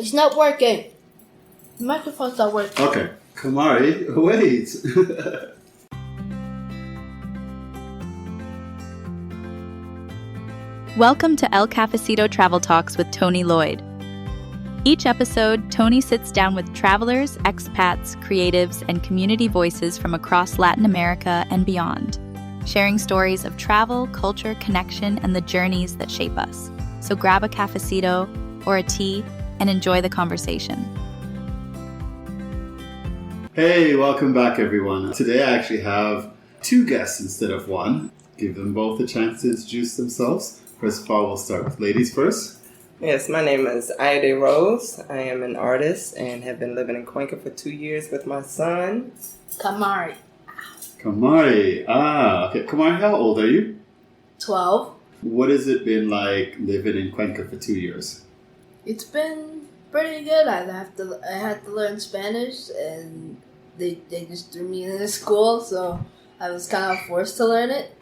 It's not working. The microphone's not working. Okay. Karmarri, wait. Welcome to El Cafecito Travel Talks with Tony Lloyd. Each episode, Tony sits down with travelers, expats, creatives, and community voices from across Latin America and beyond, sharing stories of travel, culture, connection, and the journeys that shape us. So grab a cafecito or a tea and enjoy the conversation. Hey, welcome back, everyone. Today I actually have two guests instead of one. Give them both a chance to introduce themselves. First of all, we'll start with ladies first. Yes, my name is Iyahdae Rose. I am an artist and have been living in Cuenca for 2 years with my son. Karmarri. Karmarri. Okay. Karmarri, how old are you? 12. What has it been like living in Cuenca for 2 years? It's been pretty good. I had to learn Spanish, and they just threw me in a school, so I was kind of forced to learn it,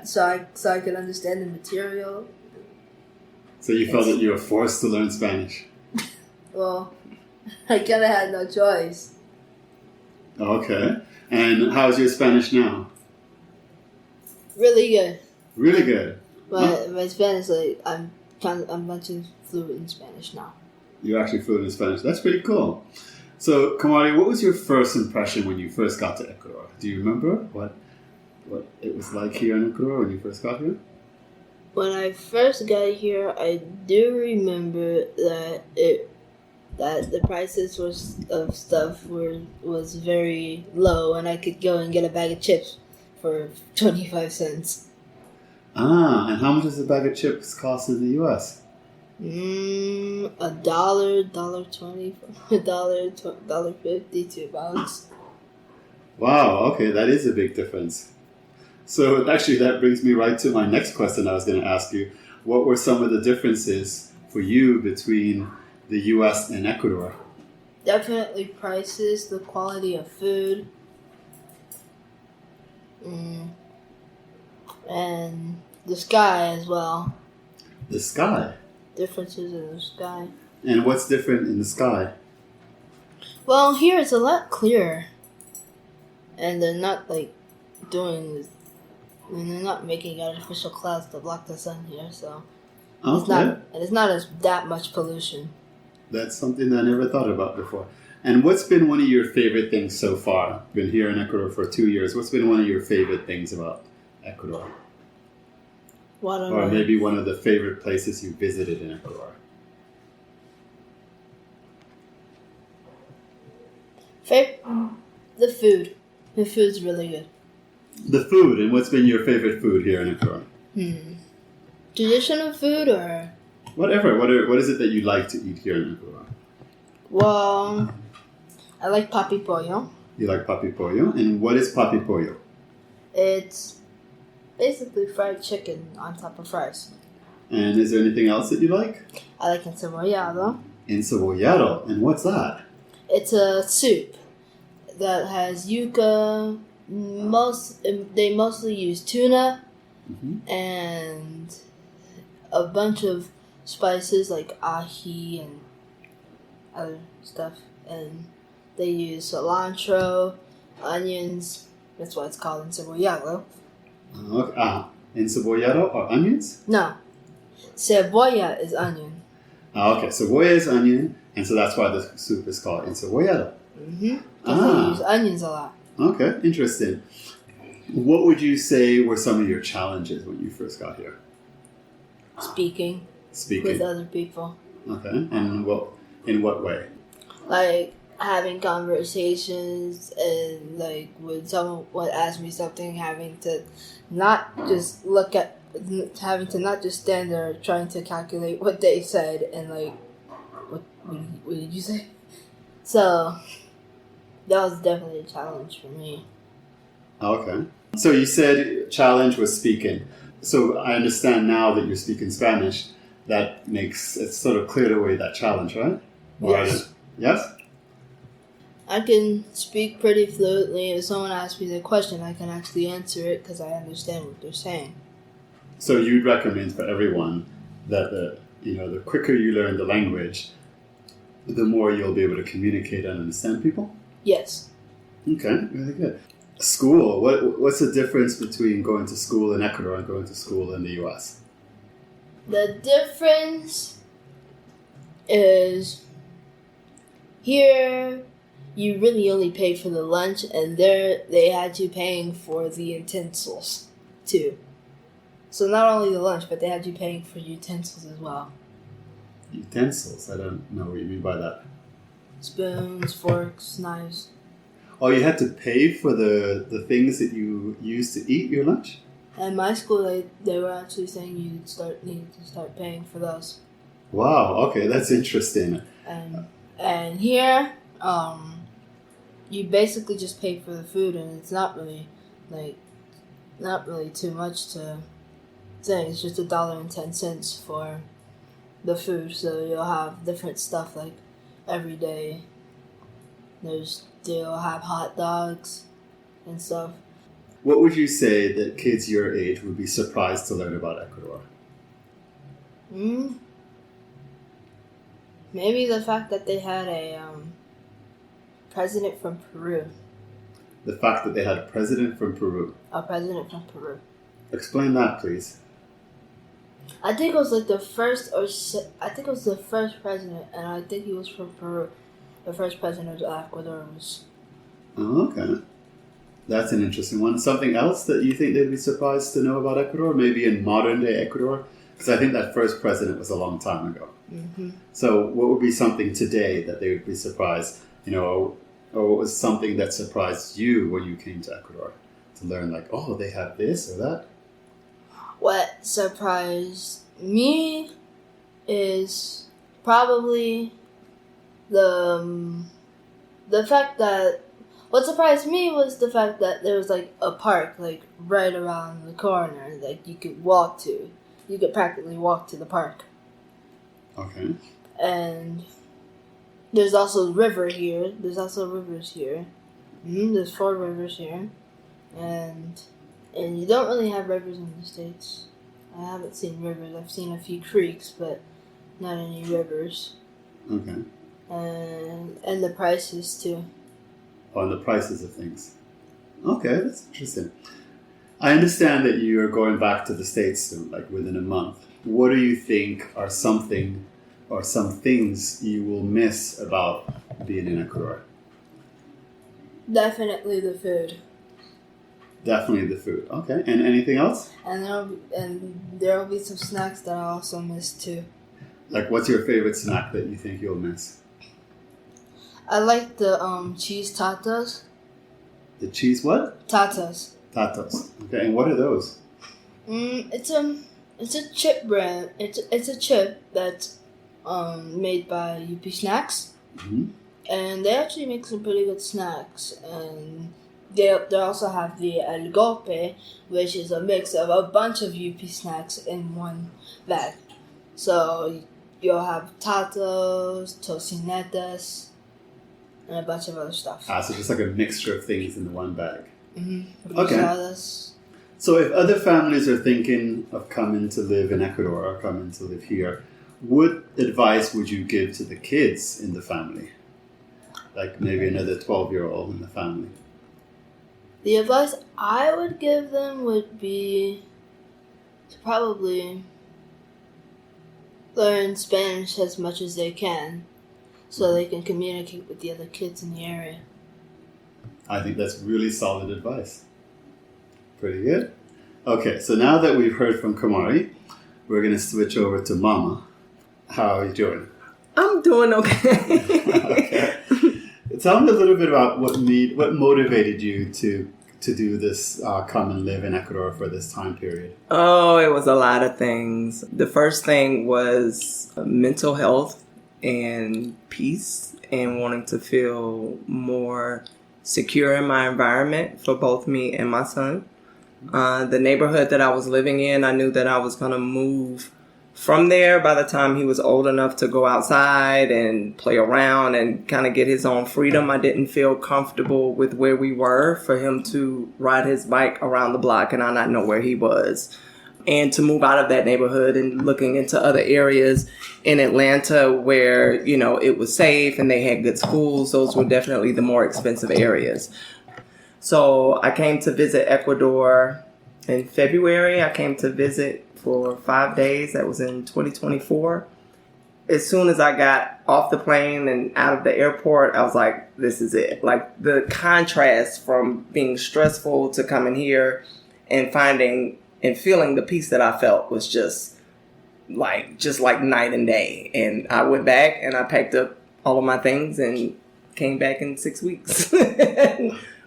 so I could understand the material. So you felt that you were forced to learn Spanish? Well, I kind of had no choice. Okay. And how's your Spanish now? Really good. Really good. But my Spanish, I'm actually fluent in Spanish now. You're actually fluent in Spanish. That's pretty cool. So, Karmarri, what was your first impression when you first got to Ecuador? Do you remember what it was like here in Ecuador when you first got here? When I first got here, I do remember that the prices of stuff was very low, and I could go and get a bag of chips for 25 cents. And how much does a bag of chips cost in the U.S.? $1, $1.20, $1.50 to a box. Wow, okay, that is a big difference. So actually that brings me right to my next question I was going to ask you. What were some of the differences for you between the U.S. and Ecuador? Definitely prices, the quality of food, and the sky as well. The sky? Differences in the sky. And what's different in the sky? Well, here it's a lot clearer. And they're not they're not making artificial clouds to block the sun here, so it's not as that much pollution. That's something that I never thought about before. And what's been one of your favorite things so far? Been here in Ecuador for 2 years. What's been one of your favorite things about Ecuador? Or maybe one of the favorite places you visited in Ecuador? The food. The food's really good. The food, and what's been your favorite food here in Ecuador? Traditional food or? Whatever. What is it that you like to eat here in Ecuador? Well, I like papi pollo. You like papi pollo? And what is papi pollo? It's basically fried chicken on top of fries. And is there anything else that you like? I like encebollado. Encebollado. And what's that? It's a soup that has yuca. They mostly use tuna and a bunch of spices like ají and other stuff. And they use cilantro, onions. That's why it's called encebollado. Encebollado or onions? No. Cebolla is onion. Okay. Cebolla is onion, and so that's why the soup is called encebollado. Because they use onions a lot. Okay, interesting. What would you say were some of your challenges when you first got here? Speaking. With other people. Okay, and in what way? Like having conversations and like when someone would ask me something, having to not just stand there trying to calculate what they said and like, what did you say? So that was definitely a challenge for me. Okay. So you said challenge was speaking. So I understand now that you're speaking Spanish. That makes it sort of cleared away that challenge, right? Yes. Yes? I can speak pretty fluently. If someone asks me the question, I can actually answer it because I understand what they're saying. So you'd recommend for everyone that the quicker you learn the language, the more you'll be able to communicate and understand people? Yes. Okay, really good. School. What's the difference between going to school in Ecuador and going to school in the U.S.? The difference is here you really only pay for the lunch, and there they had you paying for the utensils too. So not only the lunch, but they had you paying for utensils as well. Utensils? I don't know what you mean by that. Spoons, forks, knives. Oh, you had to pay for the things that you used to eat your lunch? At my school, they were actually saying you needed to start paying for those. Wow, okay, that's interesting. And here, you basically just pay for the food, and it's not really too much to say. It's just $1.10 for the food. So you'll have different stuff like every day. They'll have hot dogs and stuff. What would you say that kids your age would be surprised to learn about Ecuador? Maybe the fact that they had a president from Peru. The fact that they had a president from Peru. A president from Peru. Explain that, please. I think it was like the first president, and I think he was from Peru. The first president of Ecuador was. Oh, okay. That's an interesting one. Something else that you think they'd be surprised to know about Ecuador, maybe in modern day Ecuador? Because I think that first president was a long time ago. Mm-hmm. So what would be something today that they would be surprised, or what was something that surprised you when you came to Ecuador to learn, like, oh, they have this or that? What surprised me is probably the fact that what surprised me was the fact that there was like a park like right around the corner, like you could walk to. You could practically walk to the park. Okay. And there's also a river here. There's also rivers here. There's 4 rivers here, and you don't really have rivers in the States. I haven't seen rivers. I've seen a few creeks, but not any rivers. Okay. And the prices too. On the prices of things. Okay, that's interesting. I understand that you are going back to the States soon, like within a month. What do you think are some things you will miss about being in Ecuador? Definitely the food. Definitely the food. Okay, and anything else? And there will be some snacks that I also miss too. Like, what's your favorite snack that you think you'll miss? I like the cheese tatas. The cheese what? Tatas. Tatas. Okay, and what are those? It's a chip brand. It's a chip that's made by UP Snacks, and they actually make some pretty good snacks. And they also have the El Golpe, which is a mix of a bunch of UP Snacks in one bag. So you'll have tatos, tocinetas, and a bunch of other stuff. So just like a mixture of things in the one bag. Okay. So if other families are thinking of coming to live in Ecuador or coming to live here, what advice would you give to the kids in the family? Like maybe another 12-year-old in the family. The advice I would give them would be to probably learn Spanish as much as they can so they can communicate with the other kids in the area. I think that's really solid advice. Pretty good. Okay, so now that we've heard from Karmarri, we're going to switch over to Mama. How are you doing? I'm doing okay. Okay. Tell me a little bit about what motivated you to do this, come and live in Ecuador for this time period. Oh, it was a lot of things. The first thing was mental health and peace and wanting to feel more secure in my environment for both me and my son. The neighborhood that I was living in, I knew that I was going to move from there by the time he was old enough to go outside and play around and kind of get his own freedom. I didn't feel comfortable with where we were for him to ride his bike around the block and I not know where he was. and to move out of that neighborhood and looking into other areas in Atlanta where, it was safe and they had good schools. Those were definitely the more expensive areas. So I came to visit Ecuador in February. I came to visit for 5 days. That was in 2024. As soon as I got off the plane and out of the airport, I was like, this is it. Like the contrast from being stressful to coming here and finding and feeling the peace that I felt was just like night and day. And I went back and I packed up all of my things and came back in 6 weeks.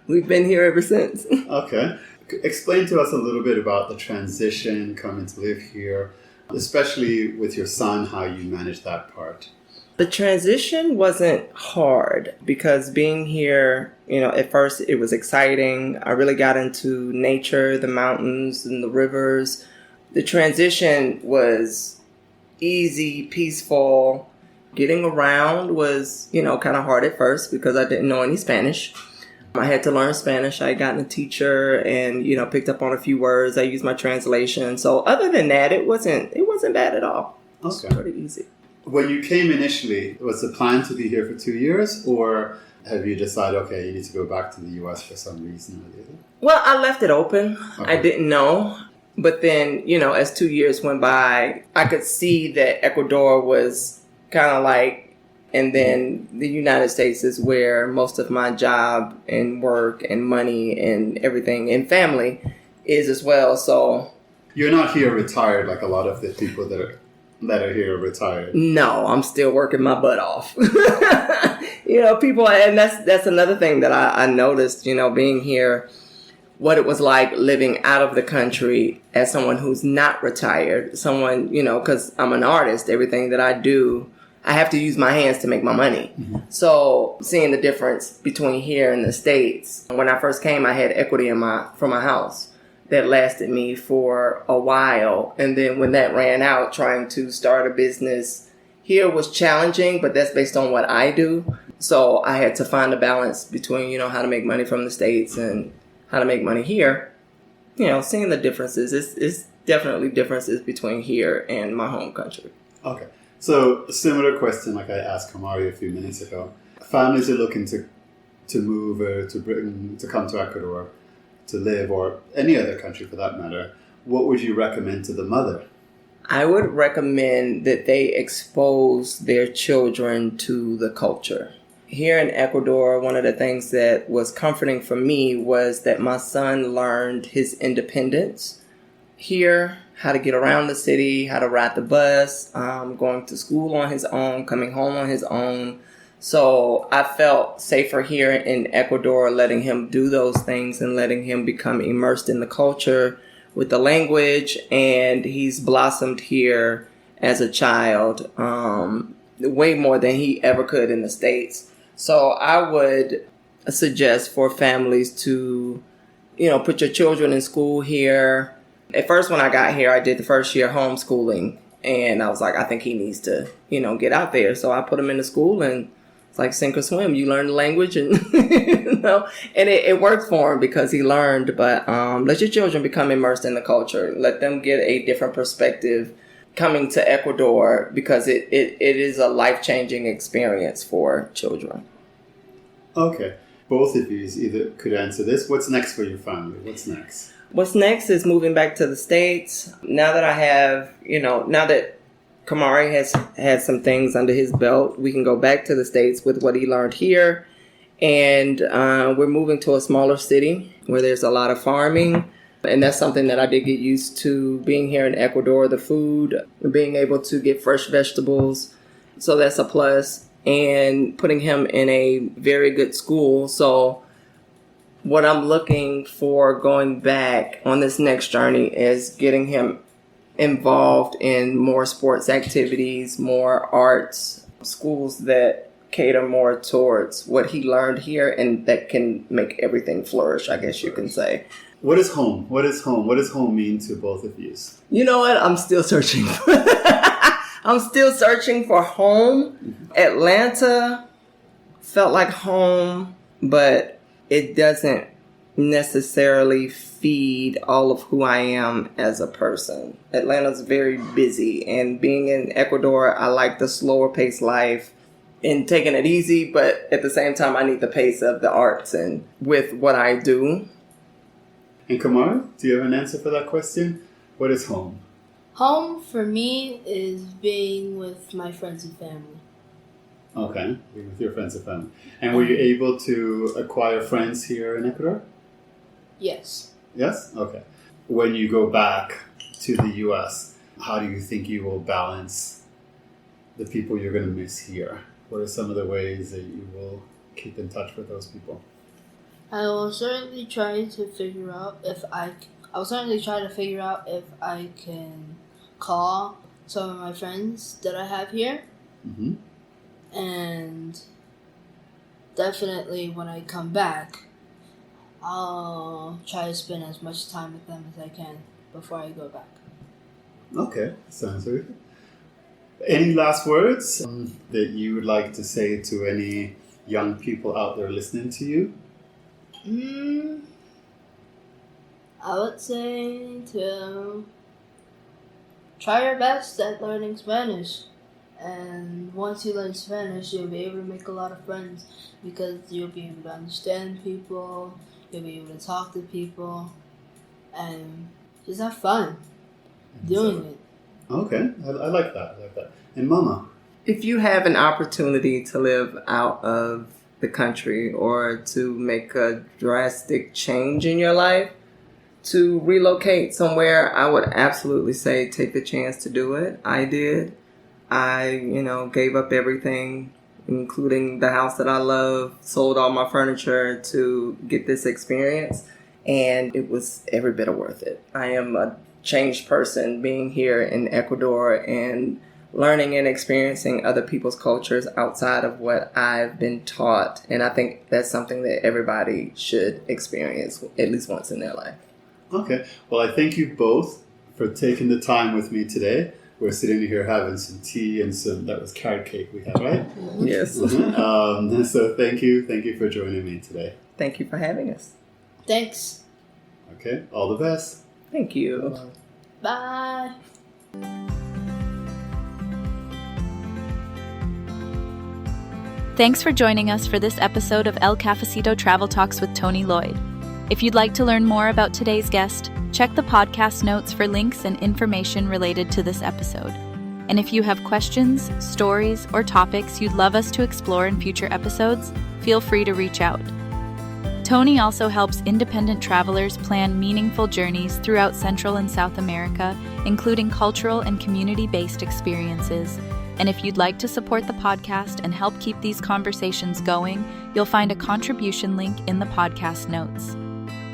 We've been here ever since. Okay. Explain to us a little bit about the transition coming to live here, especially with your son, how you managed that part. The transition wasn't hard because being here, at first it was exciting. I really got into nature, the mountains and the rivers. The transition was easy, peaceful. Getting around was, kind of hard at first because I didn't know any Spanish. I had to learn Spanish. I had gotten a teacher and, picked up on a few words. I used my translation. So other than that, it wasn't bad at all. It was pretty easy. When you came initially, was the plan to be here for 2 years, or have you decided, okay, you need to go back to the U.S. for some reason or the other? Well, I left it open. Okay. I didn't know. But then, as 2 years went by, I could see that Ecuador was kind of like, and then the United States is where most of my job and work and money and everything and family is as well. So you're not here retired like a lot of the people that are here retired. No, I'm still working my butt off. People, and that's another thing that I noticed, being here, what it was like living out of the country as someone who's not retired. Someone, because I'm an artist, everything that I do, I have to use my hands to make my money. Mm-hmm. So seeing the difference between here and the States, when I first came, I had equity for my house that lasted me for a while. And then when that ran out, trying to start a business here was challenging, but that's based on what I do. So I had to find a balance between, how to make money from the States and how to make money here. Seeing the differences, it's definitely differences between here and my home country. Okay. So a similar question like I asked Karmarri a few minutes ago. Families are looking to move or to come to Ecuador to live, or any other country for that matter. What would you recommend to the mother? I would recommend that they expose their children to the culture. Here in Ecuador, one of the things that was comforting for me was that my son learned his independence here, how to get around the city, how to ride the bus, going to school on his own, coming home on his own. So I felt safer here in Ecuador, letting him do those things and letting him become immersed in the culture with the language. And he's blossomed here as a child, way more than he ever could in the States. So I would suggest for families to, put your children in school here. At first, when I got here, I did the first year homeschooling, and I was like, I think he needs to, get out there. So I put him into school, and it's like sink or swim. You learn the language, and and it worked for him because he learned. But let your children become immersed in the culture. Let them get a different perspective coming to Ecuador, because it is a life-changing experience for children. Okay, both of you either could answer this. What's next for your family? What's next? What's next is moving back to the States. Now that I have, now that Karmarri has had some things under his belt, we can go back to the States with what he learned here. And we're moving to a smaller city where there's a lot of farming. And that's something that I did get used to being here in Ecuador, the food, being able to get fresh vegetables. So that's a plus. And putting him in a very good school. So what I'm looking for going back on this next journey is getting him involved in more sports activities, more arts, schools that cater more towards what he learned here and that can make everything flourish, I guess you can say. What is home? What is home? What does home mean to both of you? You know what? I'm still searching. I'm still searching for home. Mm-hmm. Atlanta felt like home, but it doesn't necessarily feed all of who I am as a person. Atlanta's very busy, and being in Ecuador, I like the slower paced life and taking it easy, but at the same time, I need the pace of the arts and with what I do. And Karmarri, do you have an answer for that question? What is home? Home for me is being with my friends and family. Okay, being with your friends and family. And were you able to acquire friends here in Ecuador? Yes. Yes? Okay. When you go back to the U.S., how do you think you will balance the people you're going to miss here? What are some of the ways that you will keep in touch with those people? I will certainly try to figure out if I can call some of my friends that I have here. Mm-hmm. And definitely when I come back, I'll try to spend as much time with them as I can before I go back. Okay, sounds very good. Any last words that you would like to say to any young people out there listening to you? I would say to try your best at learning Spanish. And once you learn Spanish, you'll be able to make a lot of friends because you'll be able to understand people, you'll be able to talk to people, and just have fun doing it. Okay, I like that. And Mama? If you have an opportunity to live out of the country or to make a drastic change in your life, to relocate somewhere, I would absolutely say take the chance to do it. I did. I, gave up everything, including the house that I love, sold all my furniture to get this experience, and it was every bit of worth it. I am a changed person being here in Ecuador and learning and experiencing other people's cultures outside of what I've been taught, and I think that's something that everybody should experience at least once in their life. Okay, well, I thank you both for taking the time with me today. We're sitting here having some tea and that was carrot cake we had, right? Yes. So thank you for joining me today. Thank you for having us. Thanks. Okay, all the best. Thank you. Bye. Thanks for joining us for this episode of El Cafecito Travel Talks with Tony Lloyd. If you'd like to learn more about today's guest, check the podcast notes for links and information related to this episode. And if you have questions, stories, or topics you'd love us to explore in future episodes, feel free to reach out. Tony also helps independent travelers plan meaningful journeys throughout Central and South America, including cultural and community-based experiences. And if you'd like to support the podcast and help keep these conversations going, you'll find a contribution link in the podcast notes.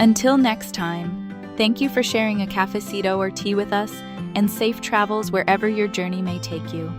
Until next time, thank you for sharing a cafecito or tea with us, and safe travels wherever your journey may take you.